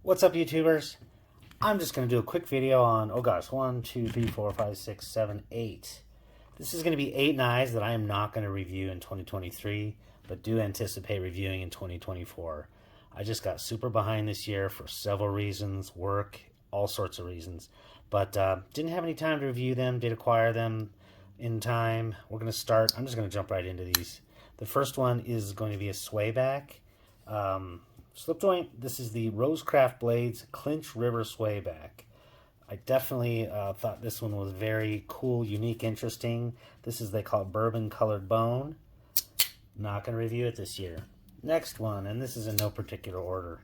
What's up, YouTubers? I'm just going to do a quick video on, oh gosh, 1, 2, 3, 4, 5, 6, 7, 8. This is going to be 8 knives that I am not going to review in 2023, but do anticipate reviewing in 2024. I just got super behind this year for several reasons, work, all sorts of reasons, but didn't have any time to review them, did acquire them in time. We're going to start, I'm just going to jump right into these. The first one is going to be a swayback. Slip joint. This is the Rosecraft Blades Clinch River Swayback. I definitely thought this one was very cool, unique, interesting. This is, they call it bourbon colored bone. Not going to review it this year. Next one, and this is in no particular order.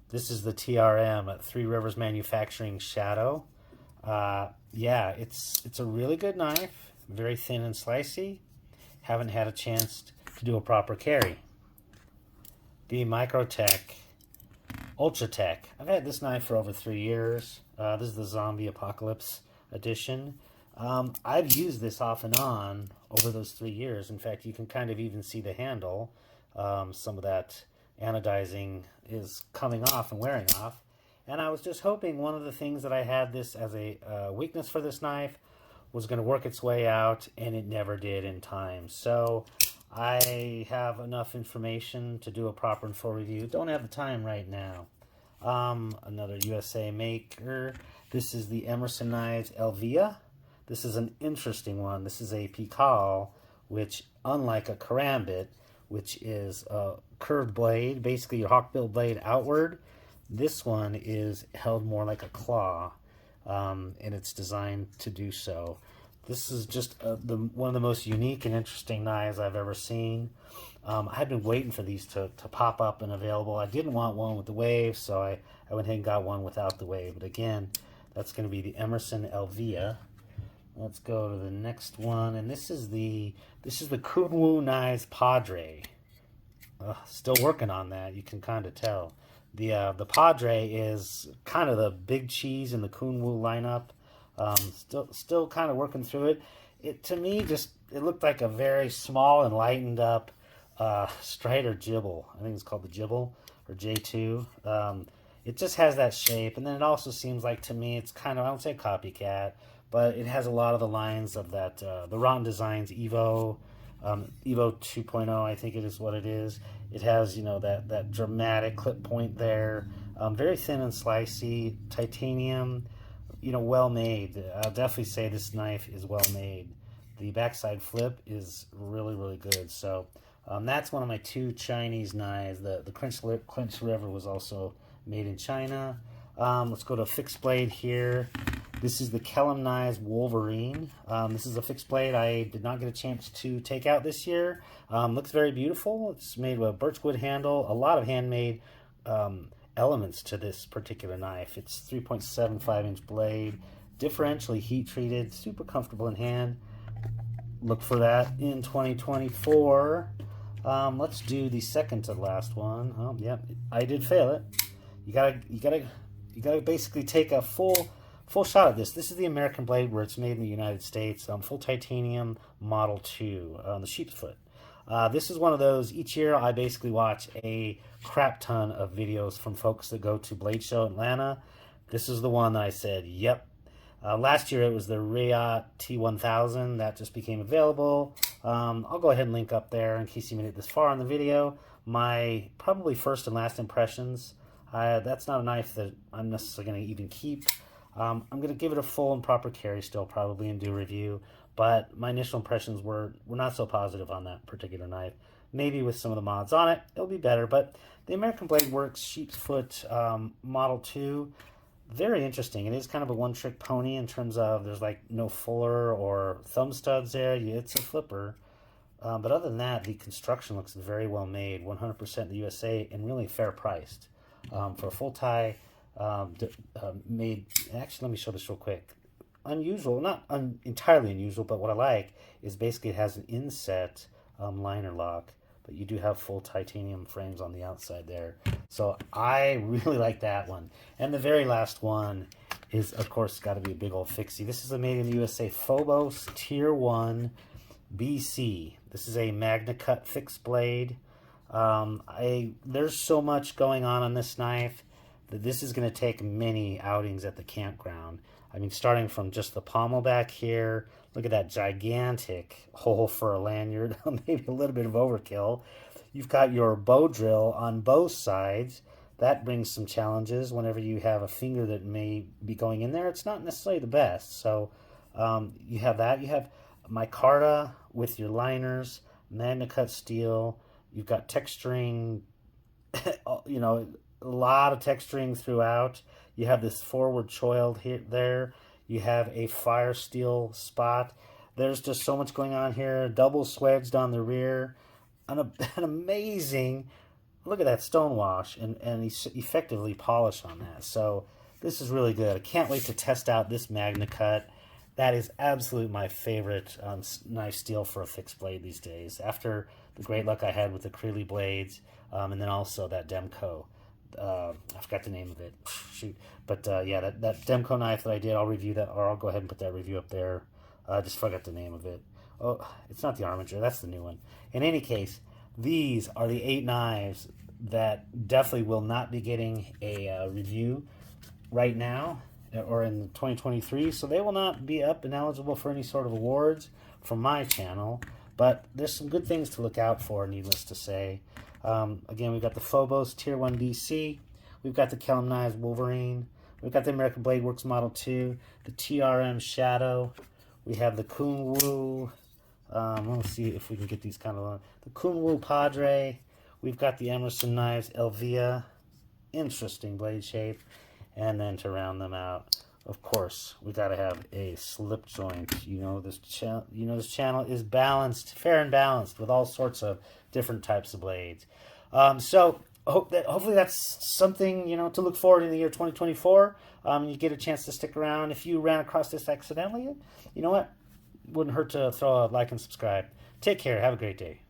This is the TRM at Three Rivers Manufacturing Shadow. Yeah, it's a really good knife. Very thin and slicey. Haven't had a chance to do a proper carry. The Microtech Ultratech. I've had this knife for over 3 years. This is the Zombie Apocalypse edition. I've used this off and on over those 3 years. In fact, you can kind of even see the handle. Some of that anodizing is coming off and wearing off. And I was just hoping one of the things that I had this as a weakness for this knife was going to work its way out, and it never did in time. So I have enough information to do a proper and full review. Don't have the time right now. Another USA maker. This is the Emerson Knives Elvia. This is an interesting one. This is a Pikal, which, unlike a Karambit, which is a curved blade, basically your hawkbill blade outward, this one is held more like a claw, and it's designed to do so. This is just one of the most unique and interesting knives I've ever seen. I've been waiting for these to pop up and available. I didn't want one with the wave, so I went ahead and got one without the wave. But again, that's going to be the Emerson Elvia. Let's go to the next one, and this is the Kunwu Knives Padre. Still working on that. You can kind of tell. The Padre is kind of the big cheese in the Kunwu lineup. Still kind of working through it. To me, it looked like a very small and lightened up Strider Jibble. I think it's called the Jibble, or J2. It just has that shape, and then it also seems like, to me, it's kind of, I don't say copycat, but it has a lot of the lines of that, the Rotten Designs Evo, Evo 2.0, I think it is what it is. It has, that dramatic clip point there. Very thin and slicey, titanium, well made. I'll definitely say this knife is well made. The backside flip is really, really good. So that's one of my 2 Chinese knives. The Clinch River was also made in China. Let's go to fixed blade here. This is the Kellum Knives Wolverine. This is a fixed blade I did not get a chance to take out this year. Looks very beautiful. It's made with a birchwood handle. A lot of handmade elements to this particular knife. It's 3.75 inch blade, differentially heat treated, super comfortable in hand. Look for that in 2024. Let's do the second to last one. Oh, yeah, I did fail it. You gotta basically take a full shot of this. This is the American blade, where it's made in the United States. Full titanium Model 2, the sheep's foot. This is one of those, each year I basically watch a crap ton of videos from folks that go to Blade Show Atlanta. This is the one that I said, yep. Last year it was the Riyadh T1000 that just became available. I'll go ahead and link up there in case you made it this far in the video. My probably first and last impressions. That's not a knife that I'm necessarily going to even keep. I'm going to give it a full and proper carry still, probably, and do a review. But my initial impressions were not so positive on that particular knife. Maybe with some of the mods on it, it'll be better. But the American Blade Works Sheep's Foot Model 2, very interesting. It is kind of a one-trick pony in terms of there's like no fuller or thumb studs there. It's a flipper. But other than that, the construction looks very well made, 100% in the USA, and really fair priced. For a full tie made, actually, let me show this real quick. Unusual, not entirely unusual, but what I like is basically it has an inset liner lock, but you do have full titanium frames on the outside there. So I really like that one. And the very last one is, of course, got to be a big old fixie. This is a made in the USA Phobos Tier 1 BC. This is a Magna Cut fixed blade. There's so much going on this knife that this is going to take many outings at the campground. I mean, starting from just the pommel back here, look at that gigantic hole for a lanyard, maybe a little bit of overkill. You've got your bow drill on both sides. That brings some challenges whenever you have a finger that may be going in there. It's not necessarily the best. So you have that. You have micarta with your liners, magna cut steel. You've got texturing, you know, a lot of texturing throughout. You have this forward choiled here, there. You have a fire steel spot. There's just so much going on here. Double swedged on the rear. An amazing, look at that stonewash and effectively polished on that. So this is really good. I can't wait to test out this Magna Cut. That is absolutely my favorite knife steel for a fixed blade these days. After the great luck I had with the Creeley blades, and then also that Demko. I forgot the name of it. Shoot. But yeah, that Demko knife that I did, I'll review that, or I'll go ahead and put that review up there. I just forgot the name of it. Oh, it's not the Armiger. That's the new one. In any case, these are the 8 knives that definitely will not be getting a review right now or in 2023. So they will not be up and eligible for any sort of awards from my channel. But there's some good things to look out for, needless to say. Again, we've got the Phobos Tier 1 DC. We've got the Kellam Knives Wolverine. We've got the American Blade Works Model 2. The TRM Shadow. We have the Kunwu. Let's see if we can get these kind of long. The Kunwu Padre. We've got the Emerson Knives Elvia. Interesting blade shape. And then to round them out, of course, we got to have a slip joint. You know this channel is balanced, fair and balanced, with all sorts of different types of blades. So hopefully that's something to look forward in the year 2024. You get a chance to stick around. If you ran across this accidentally, you know what? Wouldn't hurt to throw a like and subscribe. Take care. Have a great day.